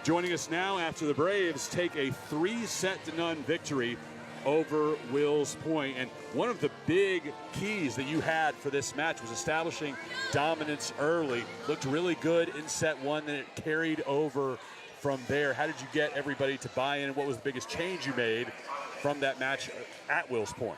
Joining us now after the Braves take a 3-0 victory over Wills Point. And one of the big keys that you had for this match was establishing dominance early. Looked really good in set one, then it carried over from there. How did you get everybody to buy in? What was the biggest change you made from that match at Wills Point?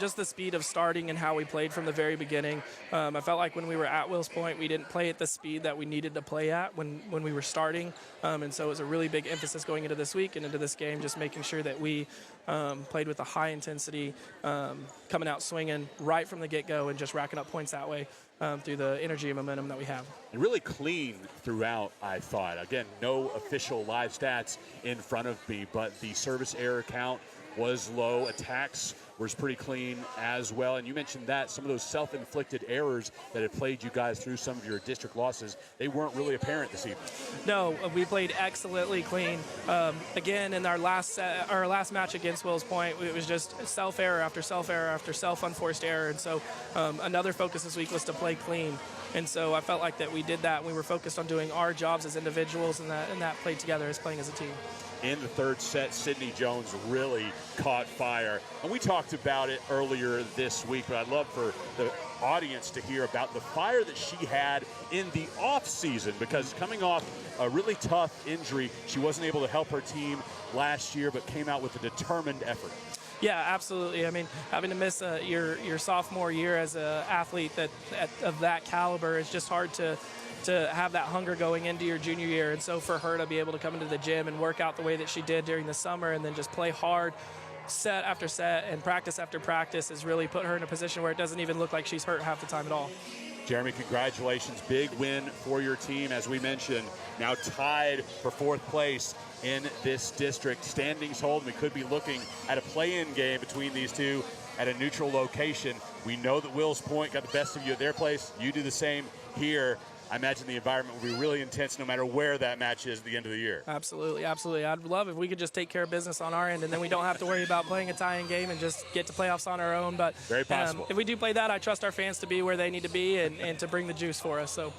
Just the speed of starting and how we played from the very beginning. I felt like when we were at Wills Point, we didn't play at the speed that we needed to play at when we were starting. And so it was a really big emphasis going into this week and into this game, just making sure that we played with a high intensity, coming out swinging right from the get-go and just racking up points that way through the energy and momentum that we have. And really clean throughout, I thought. Again, no official live stats in front of me, but the service error count was low. Attacks was pretty clean as well. And you mentioned that some of those self-inflicted errors that have played you guys through some of your district losses, they weren't really apparent this evening. No, we played excellently clean. Again, in our last match against Wills Point, it was just self-error after self-error after self-unforced error. And so another focus this week was to play clean. And so I felt like that we did that. We were focused on doing our jobs as individuals, and that played together as playing as a team. In the third set, Sydney Jones really caught fire. And we talked about it earlier this week, but I'd love for the audience to hear about the fire that she had in the off season, because coming off a really tough injury, she wasn't able to help her team last year, but came out with a determined effort. Yeah, absolutely. I mean, having to miss your sophomore year as an athlete of that caliber is just hard to have that hunger going into your junior year. And so for her to be able to come into the gym and work out the way that she did during the summer and then just play hard set after set and practice after practice has really put her in a position where it doesn't even look like she's hurt half the time at all. Jeremy, congratulations. Big win for your team, as we mentioned. Now tied for fourth place in this district. Standings hold. We could be looking at a play-in game between these two at a neutral location. We know that Wills Point got the best of you at their place. You do the same here. I imagine the environment will be really intense no matter where that match is at the end of the year. Absolutely, absolutely. I'd love if we could just take care of business on our end, and then we don't have to worry about playing a tie-in game and just get to playoffs on our own. But very possible. If we do play that, I trust our fans to be where they need to be and to bring the juice for us. So.